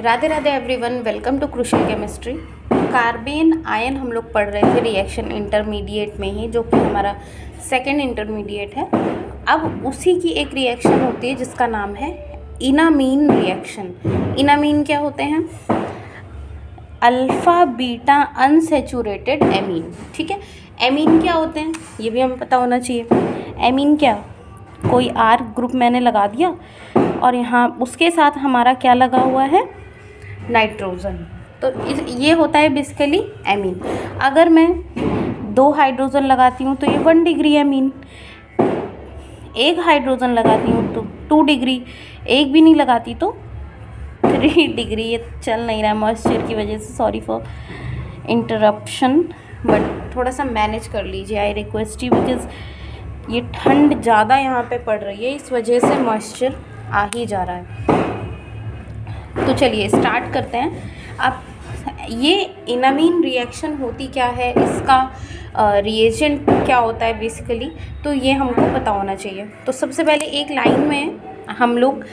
Radhe Radhe everyone, welcome to crucial chemistry. Carbene ion हम लोग पढ़ रहे थे रिएक्शन इंटरमीडिएट में ही, जो कि हमारा सेकेंड इंटरमीडिएट है। अब उसी की एक रिएक्शन होती है जिसका नाम है इनामीन रिएक्शन। इनामीन क्या होते हैं? Alpha beta unsaturated amine. ठीक है, एमीन क्या होते हैं ये भी हमें पता होना चाहिए। एमीन क्या, कोई आर ग्रुप मैंने लगा दिया और यहाँ उसके साथ हमारा क्या लगा हुआ है, नाइट्रोजन। तो ये होता है बेसिकली एमीन। अगर मैं 2 हाइड्रोजन लगाती हूँ तो ये 1 डिग्री एमीन, 1 हाइड्रोजन लगाती हूँ तो 2 डिग्री, एक भी नहीं लगाती तो 3 डिग्री। ये चल नहीं रहा है मॉइस्चर की वजह से, सॉरी फॉर इंटरप्शन, बट थोड़ा सा मैनेज कर लीजिए, आई रिक्वेस्ट यू, बिकॉज ये ठंड ज़्यादा यहाँ पे पड़ रही है, इस वजह से मॉइस्चर आ ही जा रहा है। तो चलिए स्टार्ट करते हैं। अब ये इनामीन रिएक्शन होती क्या है, इसका रिएजेंट क्या होता है बेसिकली, तो ये हमको पता होना चाहिए। तो सबसे पहले एक लाइन में हम लोग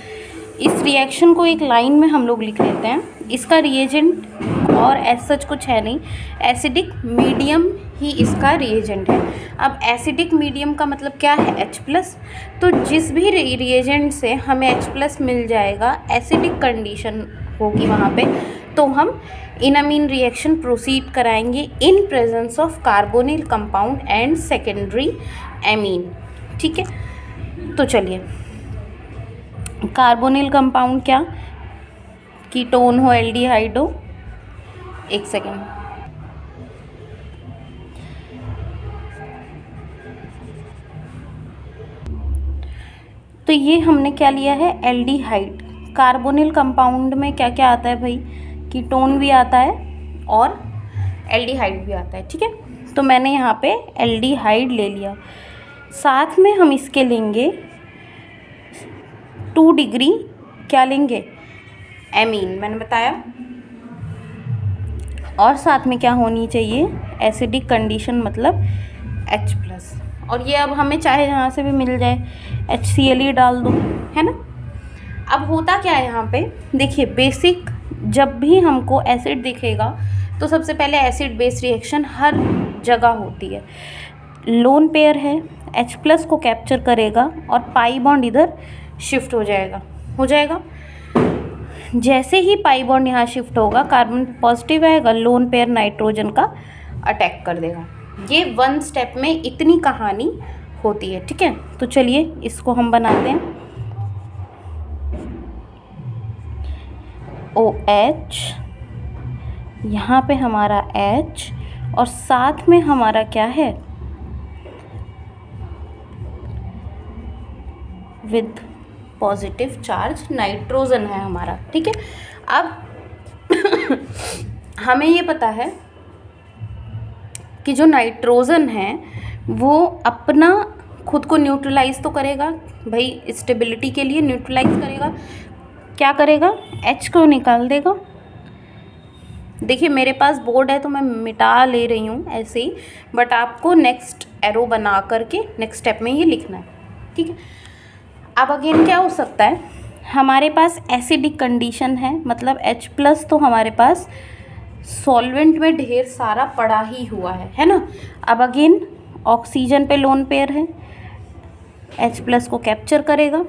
इस रिएक्शन को एक लाइन में हम लोग लिख लेते हैं। इसका रिएजेंट और एज सच कुछ है नहीं, एसिडिक मीडियम ही इसका रिएजेंट है। अब एसिडिक मीडियम का मतलब क्या है, H+। तो जिस भी रिएजेंट से हमें H+ मिल जाएगा, एसिडिक कंडीशन होगी वहाँ पे, तो हम इनामीन रिएक्शन प्रोसीड कराएंगे in presence of carbonyl compound and secondary amine. ठीक है, तो चलिए कार्बोनिल कंपाउंड क्या, कीटोन हो, एल्डिहाइड हो, एक सेकेंड, तो ये हमने क्या लिया है, एल्डिहाइड। कार्बोनिल कंपाउंड में क्या क्या आता है भाई, कीटोन भी आता है और एल्डिहाइड भी आता है। ठीक है, तो मैंने यहाँ पे एल्डिहाइड ले लिया, साथ में हम इसके लेंगे 2 डिग्री, क्या लेंगे, एमीन मैंने बताया, और साथ में क्या होनी चाहिए, एसिडिक कंडीशन मतलब H+। और ये अब हमें चाहे जहाँ से भी मिल जाए, HCl ही डाल दो, है ना। अब होता क्या है यहाँ पे, देखिए बेसिक, जब भी हमको एसिड दिखेगा तो सबसे पहले एसिड बेस रिएक्शन हर जगह होती है। लोन पेयर है, H+ को कैप्चर करेगा और पाई बॉन्ड इधर शिफ्ट हो जाएगा। जैसे ही पाई बॉन्ड यहाँ शिफ्ट होगा, कार्बन पॉजिटिव आएगा, लोन पेयर नाइट्रोजन का अटैक कर देगा। ये 1 स्टेप में इतनी कहानी होती है। ठीक है, तो चलिए इसको हम बनाते हैं। OH, यहाँ पे हमारा H और साथ में हमारा क्या है, विद पॉजिटिव चार्ज नाइट्रोजन है हमारा। ठीक है, अब हमें ये पता है कि जो नाइट्रोजन है वो अपना खुद को न्यूट्रलाइज तो करेगा भाई, स्टेबिलिटी के लिए न्यूट्रलाइज करेगा। क्या करेगा, H को निकाल देगा। देखिए मेरे पास बोर्ड है तो मैं मिटा ले रही हूँ ऐसे ही, बट आपको नेक्स्ट एरो बना करके नेक्स्ट स्टेप में ये लिखना है। ठीक है, अब अगेन क्या हो सकता है, हमारे पास एसिडिक कंडीशन है, मतलब H+ तो हमारे पास सॉल्वेंट में ढेर सारा पड़ा ही हुआ है ना। अब अगेन ऑक्सीजन पे लोन पेयर है, H+ को कैप्चर करेगा,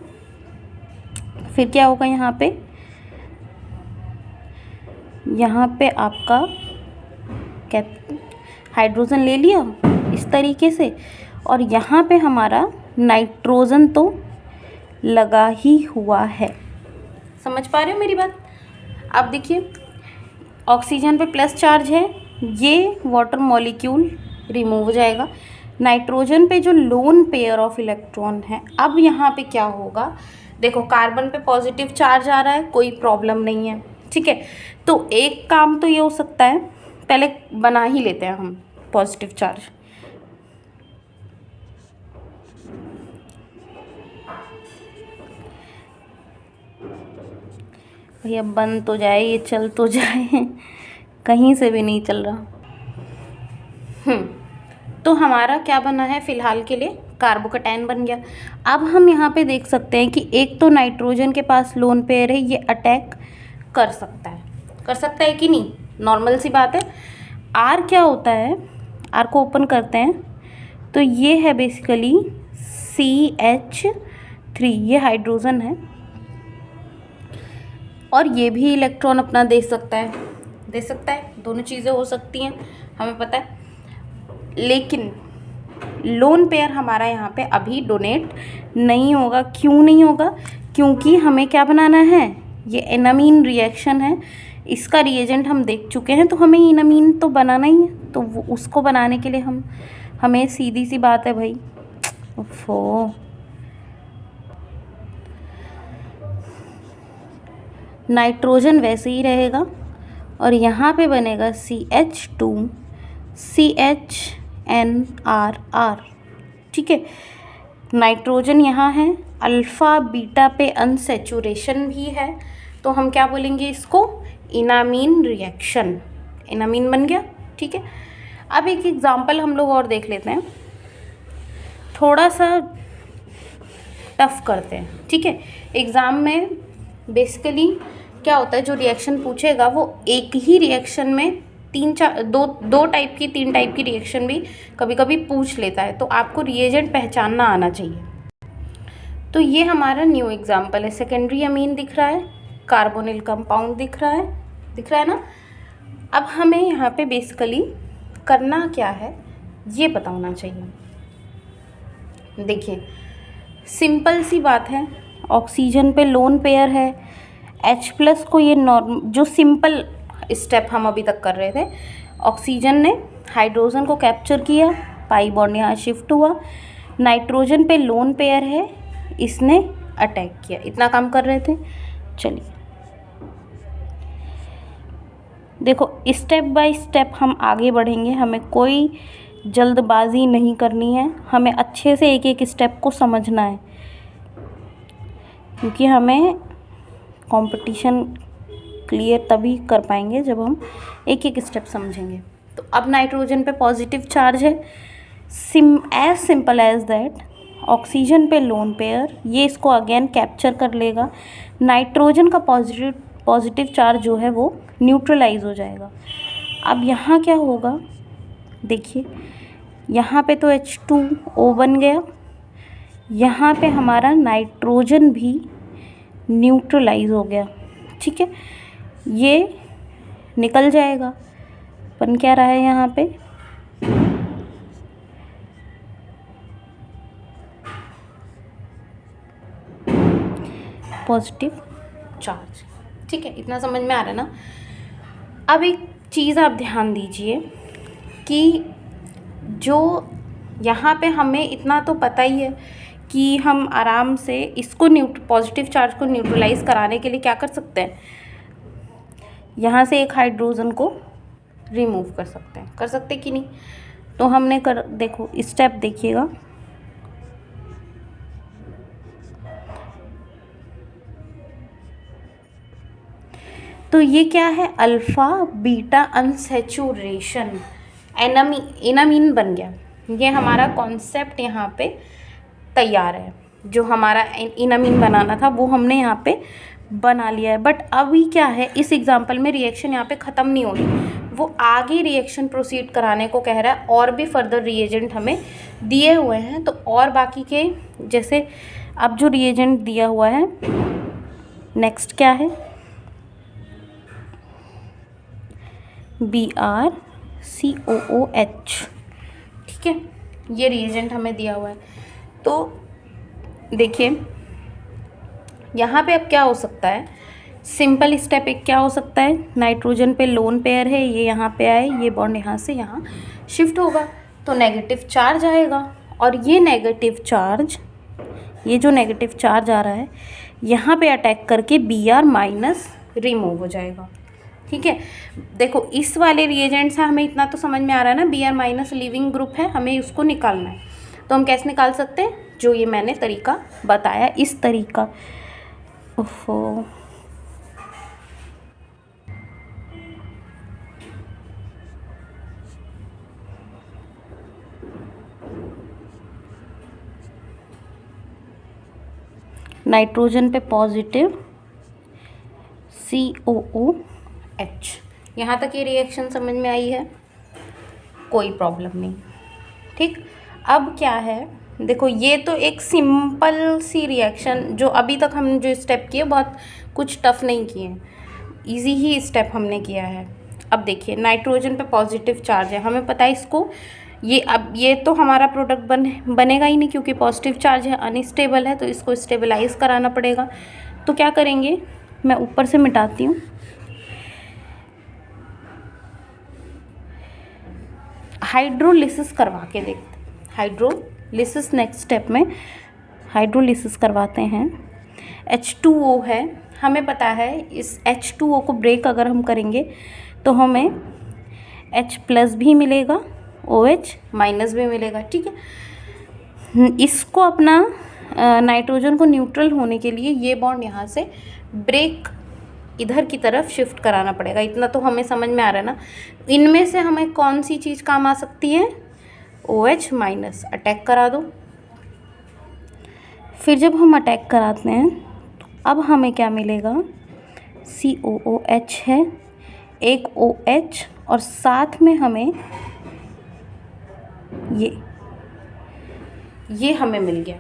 फिर क्या होगा, यहाँ पे आपका हाइड्रोजन ले लिया इस तरीके से, और यहाँ पे हमारा नाइट्रोजन तो लगा ही हुआ है। समझ पा रहे हो मेरी बात। अब देखिए ऑक्सीजन पे प्लस चार्ज है, ये वाटर मॉलिक्यूल रिमूव हो जाएगा। नाइट्रोजन पे जो लोन पेयर ऑफ इलेक्ट्रॉन है, अब यहाँ पे क्या होगा, देखो कार्बन पे पॉजिटिव चार्ज आ रहा है, कोई प्रॉब्लम नहीं है। ठीक है, तो एक काम तो ये हो सकता है, पहले बना ही लेते हैं हम पॉजिटिव चार्ज। भैया बन तो जाए, ये चल तो जाए, कहीं से भी नहीं चल रहा। तो हमारा क्या बना है फ़िलहाल के लिए, कार्बोकैटायन बन गया। अब हम यहाँ पे देख सकते हैं कि एक तो नाइट्रोजन के पास लोन पेयर है, ये अटैक कर सकता है कि नहीं, नॉर्मल सी बात है। आर क्या होता है, आर को ओपन करते हैं तो ये है बेसिकली CH3, ये हाइड्रोजन है और ये भी इलेक्ट्रॉन अपना दे सकता है, दोनों चीज़ें हो सकती हैं, हमें पता है। लेकिन लोन पेयर हमारा यहाँ पे अभी डोनेट नहीं होगा। क्यों नहीं होगा? क्योंकि हमें क्या बनाना है, ये एनामीन रिएक्शन है, इसका रिएजेंट हम देख चुके हैं, तो हमें एनामीन तो बनाना ही है। तो वो उसको बनाने के लिए हमें सीधी सी बात है भाई, ओफो, नाइट्रोजन वैसे ही रहेगा और यहाँ पे बनेगा CH2 CHNRR। ठीक है, नाइट्रोजन यहाँ है, अल्फ़ा बीटा पे अनसेचुरेशन भी है, तो हम क्या बोलेंगे इसको, इनामीन रिएक्शन, इनामीन बन गया। ठीक है, अब एक एग्जांपल हम लोग और देख लेते हैं, थोड़ा सा टफ करते हैं। ठीक है, एग्ज़ाम में बेसिकली क्या होता है, जो रिएक्शन पूछेगा वो एक ही रिएक्शन में तीन टाइप की रिएक्शन भी कभी कभी पूछ लेता है, तो आपको रिएजेंट पहचानना आना चाहिए। तो ये हमारा न्यू एग्जाम्पल है, सेकेंडरी अमीन दिख रहा है, कार्बोनिल कंपाउंड दिख रहा है ना। अब हमें यहाँ पे बेसिकली करना क्या है ये पता होना चाहिए। देखिए सिंपल सी बात है, ऑक्सीजन पे लोन पेयर है, H+ को ये जो सिंपल स्टेप हम अभी तक कर रहे थे, ऑक्सीजन ने हाइड्रोजन को कैप्चर किया, पाई बॉन्ड यहाँ शिफ्ट हुआ, नाइट्रोजन पे लोन पेयर है, इसने अटैक किया, इतना काम कर रहे थे। चलिए देखो स्टेप बाय स्टेप हम आगे बढ़ेंगे, हमें कोई जल्दबाजी नहीं करनी है, हमें अच्छे से एक एक स्टेप को समझना है, क्योंकि हमें कंपटीशन क्लियर तभी कर पाएंगे जब हम एक एक स्टेप समझेंगे। तो अब नाइट्रोजन पे पॉजिटिव चार्ज है, as simple as that, oxygen पे लोन पेयर, ये इसको अगेन कैप्चर कर लेगा, नाइट्रोजन का पॉजिटिव चार्ज जो है वो न्यूट्रलाइज हो जाएगा। अब यहाँ क्या होगा, देखिए यहाँ पे तो H2O बन गया, यहाँ पे हमारा नाइट्रोजन भी न्यूट्रलाइज हो गया। ठीक है, ये निकल जाएगा, बन क्या रहा है यहाँ पे, पॉजिटिव चार्ज। ठीक है, इतना समझ में आ रहा है ना। अब एक चीज़ आप ध्यान दीजिए कि जो यहाँ पे हमें इतना तो पता ही है कि हम आराम से इसको पॉजिटिव चार्ज को न्यूट्रलाइज कराने के लिए क्या कर सकते हैं, यहाँ से एक हाइड्रोजन को रिमूव कर सकते कि नहीं। तो हमने देखो स्टेप देखिएगा, तो ये क्या है, अल्फ़ा बीटा अनसेचुरेशन, एनामीन बन गया। ये हमारा कॉन्सेप्ट यहाँ पे तैयार है, जो हमारा एनामीन बनाना था वो हमने यहाँ पे बना लिया है। बट अभी क्या है, इस एग्जांपल में रिएक्शन यहाँ पे ख़त्म नहीं हो रही, वो आगे रिएक्शन प्रोसीड कराने को कह रहा है, और भी फर्दर रिएजेंट हमें दिए हुए हैं। तो और बाकी के जैसे अब जो रिएजेंट दिया हुआ है, नेक्स्ट क्या है, BrCOOH। ठीक है, ये रिएजेंट हमें दिया हुआ है। तो देखिए यहाँ पे अब क्या हो सकता है, सिंपल स्टेप एक क्या हो सकता है, नाइट्रोजन पे लोन पेयर है, ये यहाँ पे आए, ये बॉन्ड यहाँ से यहाँ शिफ्ट होगा तो नेगेटिव चार्ज आएगा, और ये नेगेटिव चार्ज, ये जो नेगेटिव चार्ज आ रहा है यहाँ पे अटैक करके Br- रिमूव हो जाएगा। ठीक है, देखो इस वाले रिएजेंट से हमें इतना तो समझ में आ रहा है ना, Br- लिविंग ग्रुप है, हमें उसको निकालना है। तो हम कैसे निकाल सकते हैं, जो ये मैंने तरीका बताया, इस तरीका। ओहो, नाइट्रोजन पे पॉजिटिव, COOH। यहाँ तक ये रिएक्शन समझ में आई है, कोई प्रॉब्लम नहीं। ठीक, अब क्या है, देखो ये तो एक सिंपल सी रिएक्शन, जो अभी तक हम जो स्टेप किए बहुत कुछ टफ नहीं किए, इजी ही स्टेप हमने किया है। अब देखिए नाइट्रोजन पे पॉजिटिव चार्ज है, हमें पता है इसको, अब ये तो हमारा प्रोडक्ट बनेगा ही नहीं क्योंकि पॉजिटिव चार्ज है, अनस्टेबल है, तो इसको स्टेबलाइज कराना पड़ेगा। तो क्या करेंगे, मैं ऊपर से मिटाती हूँ। हाइड्रोलिसिस करवा के देखते हैं। हाइड्रोलिसिस नेक्स्ट स्टेप में हाइड्रोलिसिस करवाते हैं। H2O है, हमें पता है इस H2O को ब्रेक अगर हम करेंगे तो हमें H+ भी मिलेगा, OH- भी मिलेगा। ठीक है, इसको अपना नाइट्रोजन को न्यूट्रल होने के लिए ये बॉन्ड यहाँ से ब्रेक इधर की तरफ शिफ्ट कराना पड़ेगा। इतना तो हमें समझ में आ रहा है ना। इनमें से हमें कौन सी चीज़ काम आ सकती है, OH-, अटैक करा दो। फिर जब हम अटैक कराते हैं तो अब हमें क्या मिलेगा, COOH है, एक OH और साथ में हमें ये हमें मिल गया।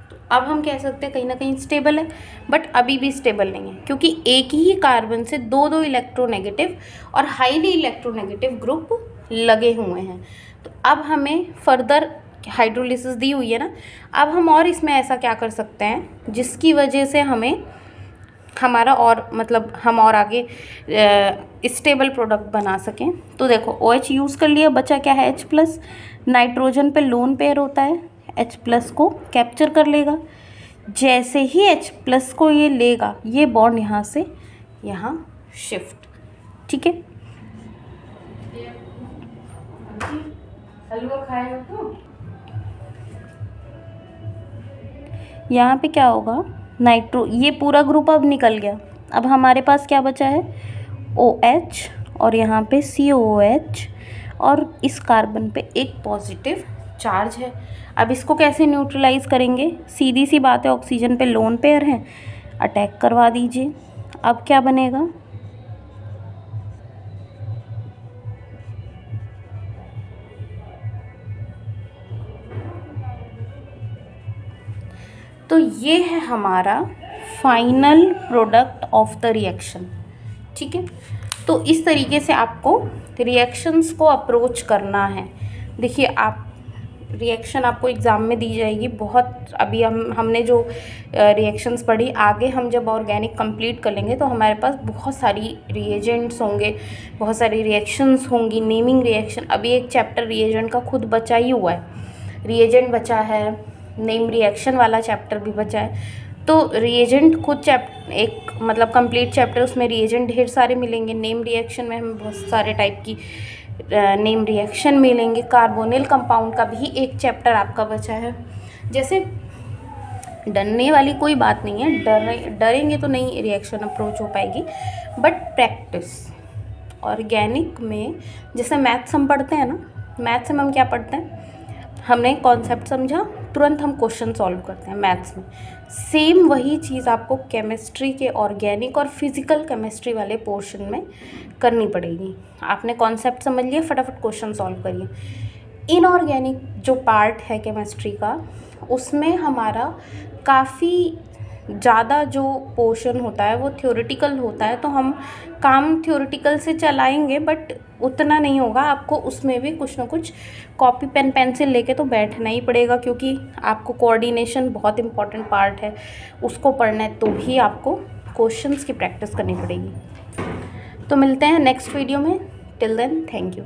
तो अब हम कह सकते हैं कहीं ना कहीं स्टेबल है, बट अभी भी स्टेबल नहीं है क्योंकि एक ही कार्बन से दो इलेक्ट्रोनेगेटिव और हाईली इलेक्ट्रोनेगेटिव ग्रुप लगे हुए हैं। तो अब हमें फर्दर हाइड्रोलिसिस दी हुई है ना, अब हम और इसमें ऐसा क्या कर सकते हैं जिसकी वजह से हमें हमारा और मतलब हम और आगे स्टेबल प्रोडक्ट बना सकें। तो देखो OH यूज़ कर लिया, बचा क्या है H+। नाइट्रोजन पे लोन पेयर होता है, H+ को कैप्चर कर लेगा। जैसे ही H+ को ये लेगा, ये बॉन्ड यहाँ से यहाँ शिफ्ट। ठीक है, हलवा खाएगा तो यहाँ पे क्या होगा, ये पूरा ग्रुप अब निकल गया। अब हमारे पास क्या बचा है, OH और यहाँ पे COOH और इस कार्बन पे एक पॉजिटिव चार्ज है। अब इसको कैसे न्यूट्रलाइज करेंगे, सीधी सी बात है, ऑक्सीजन पे लोन पेयर है, अटैक करवा दीजिए। अब क्या बनेगा, तो ये है हमारा final product of the reaction. ठीक है, तो इस तरीके से आपको रिएक्शंस को अप्रोच करना है। देखिए आप रिएक्शन आपको एग्ज़ाम में दी जाएगी बहुत, अभी हमने जो रिएक्शंस पढ़ी, आगे हम जब ऑर्गेनिक कंप्लीट कर लेंगे तो हमारे पास बहुत सारी रिएजेंट्स होंगे, बहुत सारी रिएक्शंस होंगी, नेमिंग रिएक्शन। अभी एक चैप्टर रिएजेंट का खुद बचा ही हुआ है, रिएजेंट बचा है, नेम रिएक्शन वाला चैप्टर भी बचा है। तो रिएजेंट खुद एक मतलब कंप्लीट चैप्टर, उसमें रिएजेंट ढेर सारे मिलेंगे। नेम रिएक्शन में हमें बहुत सारे टाइप की नेम रिएक्शन मिलेंगे। कार्बोनिल कंपाउंड का भी एक चैप्टर आपका बचा है। जैसे डरने वाली कोई बात नहीं है, डरेंगे तो नहीं रिएक्शन अप्रोच हो पाएगी, बट प्रैक्टिस। ऑर्गेनिक में जैसे मैथ्स हम पढ़ते हैं ना, मैथ्स में हम क्या पढ़ते हैं, हमने कॉन्सेप्ट समझा, तुरंत हम क्वेश्चन सॉल्व करते हैं मैथ्स में। सेम वही चीज़ आपको केमिस्ट्री के ऑर्गेनिक और फिज़िकल केमिस्ट्री वाले पोर्शन में करनी पड़ेगी। आपने कॉन्सेप्ट समझ लिया, फटाफट क्वेश्चन सॉल्व करिए। इनऑर्गेनिक जो पार्ट है केमिस्ट्री का, उसमें हमारा काफ़ी ज़्यादा जो पोर्शन होता है वो थ्योरेटिकल होता है, तो हम काम थ्योरेटिकल से चलाएंगे, बट उतना नहीं होगा। आपको उसमें भी कुछ ना कुछ कॉपी पेन पेंसिल लेके तो बैठना ही पड़ेगा, क्योंकि आपको कोऑर्डिनेशन बहुत इंपॉर्टेंट पार्ट है, उसको पढ़ना है, तो भी आपको क्वेश्चंस की प्रैक्टिस करनी पड़ेगी। तो मिलते हैं नेक्स्ट वीडियो में, टिल देन थैंक यू।